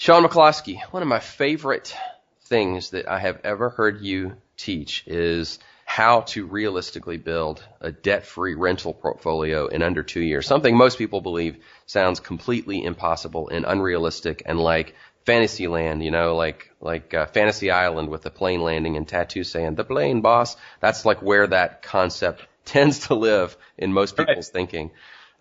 Sean McCloskey, one of my favorite things that I have ever heard you teach is how to realistically build a debt-free rental portfolio in under 2 years. Something most people believe sounds completely impossible and unrealistic and like fantasy land, like Fantasy Island with the plane landing and Tattoo saying, "The plane, boss." That's like where that concept tends to live in most people's thinking.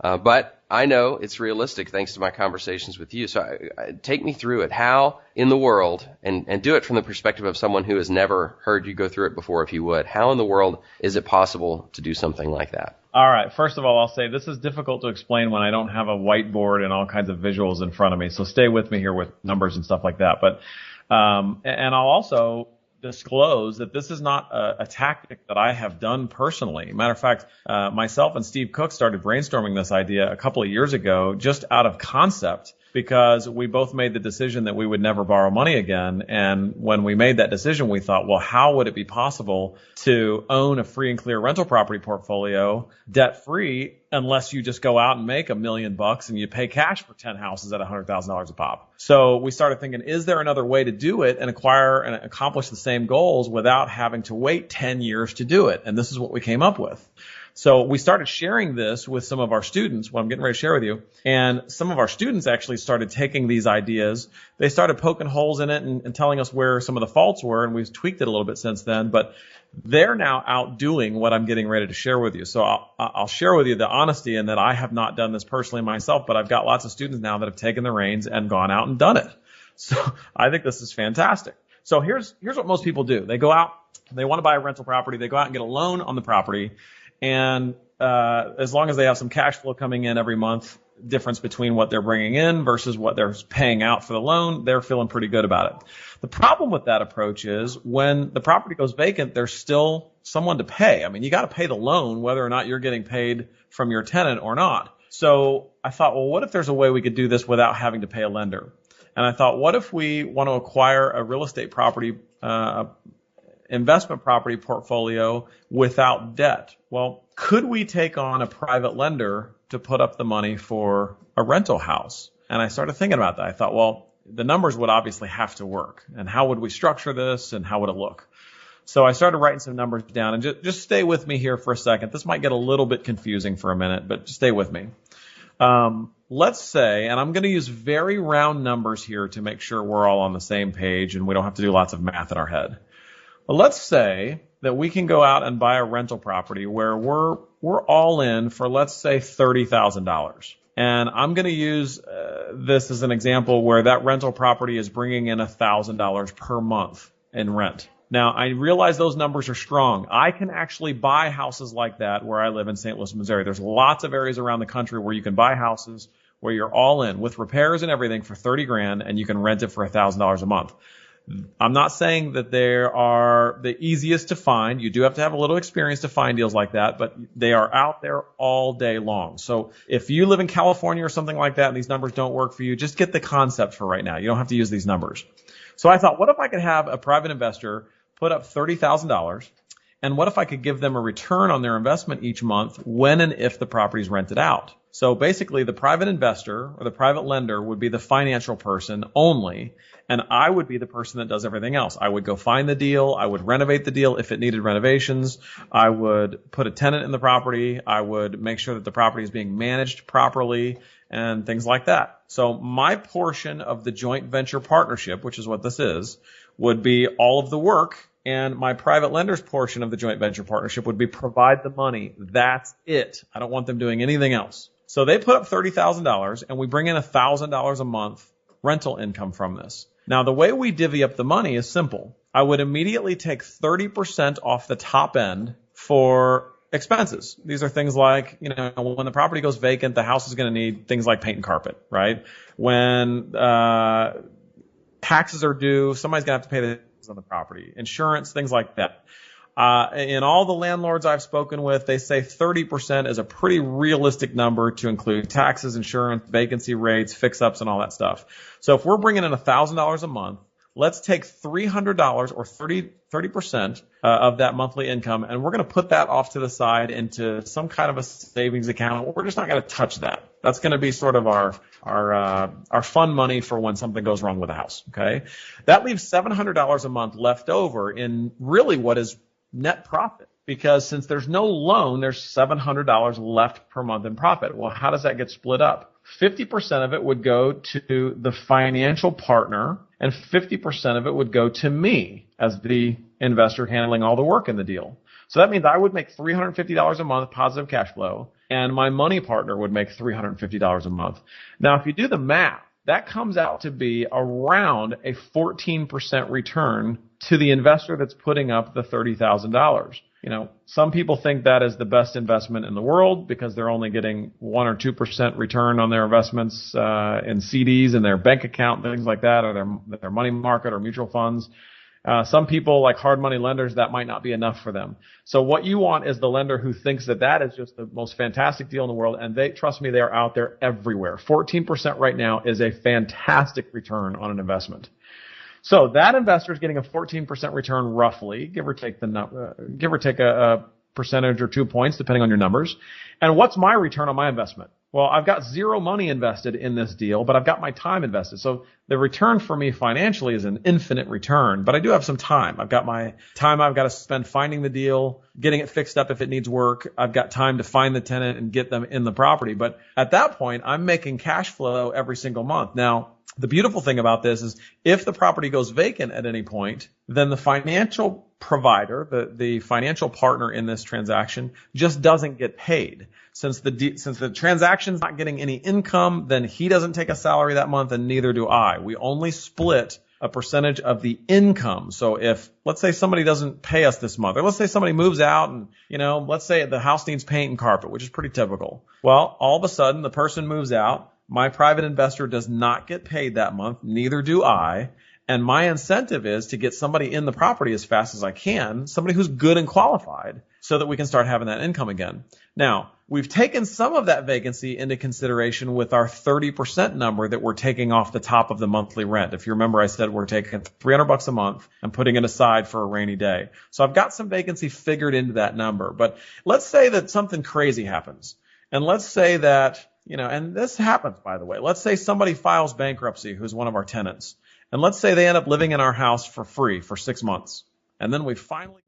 But I know it's realistic thanks to my conversations with you. So take me through it. How in the world, and do it from the perspective of someone who has never heard you go through it before, if you would, how in the world is it possible to do something like that? All right. First of all, I'll say this is difficult to explain when I don't have a whiteboard and all kinds of visuals in front of me. So stay with me here with numbers and stuff like that. But, and I'll also disclose that this is not a tactic that I have done personally. Matter of fact, myself and Steve Cook started brainstorming this idea a couple of years ago just out of concept because we both made the decision that we would never borrow money again. And when we made that decision, we thought, well, how would it be possible to own a free and clear rental property portfolio debt free unless you just go out and make $1 million and you pay cash for 10 houses at $100,000 a pop? So we started thinking, is there another way to do it and acquire and accomplish the same goals without having to wait 10 years to do it? And this is what we came up with. So we started sharing this with some of our students, what I'm getting ready to share with you. And some of our students actually started taking these ideas. They started poking holes in it and telling us where some of the faults were, and we've tweaked it a little bit since then. But they're now outdoing what I'm getting ready to share with you. So I'll share with you the honesty in that I have not done this personally myself, but I've got lots of students now that have taken the reins and gone out and done it. So I think this is fantastic. So here's what most people do. They go out, they want to buy a rental property, they go out and get a loan on the property. And as long as they have some cash flow coming in every month, difference between what they're bringing in versus what they're paying out for the loan, they're feeling pretty good about it. The problem with that approach is when the property goes vacant, there's still someone to pay. I mean, you got to pay the loan whether or not you're getting paid from your tenant or not. So I thought, well, what if there's a way we could do this without having to pay a lender? And I thought, what if we want to acquire a real estate property, investment property portfolio without debt? Well, could we take on a private lender to put up the money for a rental house? And I started thinking about that. I thought, well, the numbers would obviously have to work. And how would we structure this and how would it look? So I started writing some numbers down, and just stay with me here for a second. This might get a little bit confusing for a minute, but just stay with me. Let's say, and I'm going to use very round numbers here to make sure we're all on the same page and we don't have to do lots of math in our head. Well, let's say that we can go out and buy a rental property where we're all in for, let's say, $30,000. And I'm going to use this as an example where that rental property is bringing in $1,000 per month in rent. Now, I realize those numbers are strong. I can actually buy houses like that where I live in St. Louis, Missouri. There's lots of areas around the country where you can buy houses where you're all in with repairs and everything for $30,000 and you can rent it for $1,000 a month. I'm not saying that they are the easiest to find. You do have to have a little experience to find deals like that, but they are out there all day long. So if you live in California or something like that and these numbers don't work for you, just get the concept for right now. You don't have to use these numbers. So I thought, what if I could have a private investor put up $30,000, and what if I could give them a return on their investment each month when and if the property is rented out? So basically, the private investor or the private lender would be the financial person only, and I would be the person that does everything else. I would go find the deal. I would renovate the deal if it needed renovations. I would put a tenant in the property. I would make sure that the property is being managed properly and things like that. So my portion of the joint venture partnership, which is what this is, would be all of the work, and my private lender's portion of the joint venture partnership would be provide the money. That's it. I don't want them doing anything else. So they put up $30,000, and we bring in $1,000 a month rental income from this. Now, the way we divvy up the money is simple. I would immediately take 30% off the top end for expenses. These are things like, when the property goes vacant, the house is going to need things like paint and carpet, right? When taxes are due, somebody's going to have to pay the taxes on the property, insurance, things like that. In all the landlords I've spoken with, they say 30% is a pretty realistic number to include taxes, insurance, vacancy rates, fix-ups, and all that stuff. So if we're bringing in $1,000 a month, let's take $300 or 30% of that monthly income, and we're going to put that off to the side into some kind of a savings account. We're just not going to touch that. That's going to be sort of our fun money for when something goes wrong with the house. Okay, that leaves $700 a month left over in really what is net profit, because since there's no loan, there's $700 left per month in profit. Well, how does that get split up? 50% of it would go to the financial partner, and 50% of it would go to me as the investor handling all the work in the deal. So that means I would make $350 a month positive cash flow, and my money partner would make $350 a month. Now, if you do the math, that comes out to be around a 14% return to the investor that's putting up the $30,000. You know, some people think that is the best investment in the world because they're only getting 1 or 2% return on their investments in CDs in their bank account, things like that, or their money market or mutual funds. Some people, like hard money lenders, that might not be enough for them. So what you want is the lender who thinks that that is just the most fantastic deal in the world, and trust me, they are out there everywhere. 14% right now is a fantastic return on an investment. So that investor is getting a 14% return roughly, give or take a percentage or 2 points, depending on your numbers. And what's my return on my investment? Well, I've got zero money invested in this deal, but I've got my time invested. So the return for me financially is an infinite return, but I do have some time. I've got my time I've got to spend finding the deal, getting it fixed up if it needs work. I've got time to find the tenant and get them in the property. But at that point, I'm making cash flow every single month. Now, the beautiful thing about this is if the property goes vacant at any point, then the financial provider, the financial partner in this transaction, just doesn't get paid. Since the transaction's not getting any income, then he doesn't take a salary that month, and neither do I. We only split a percentage of the income. So if, let's say somebody doesn't pay us this month, or let's say somebody moves out and, let's say the house needs paint and carpet, which is pretty typical. Well, all of a sudden the person moves out. My private investor does not get paid that month, neither do I. And my incentive is to get somebody in the property as fast as I can, somebody who's good and qualified, so that we can start having that income again. Now, we've taken some of that vacancy into consideration with our 30% number that we're taking off the top of the monthly rent. If you remember, I said we're taking $300 a month and putting it aside for a rainy day. So I've got some vacancy figured into that number. But let's say that something crazy happens. And let's say that, and this happens, by the way. Let's say somebody files bankruptcy who's one of our tenants. And let's say they end up living in our house for free for 6 months. And then we finally...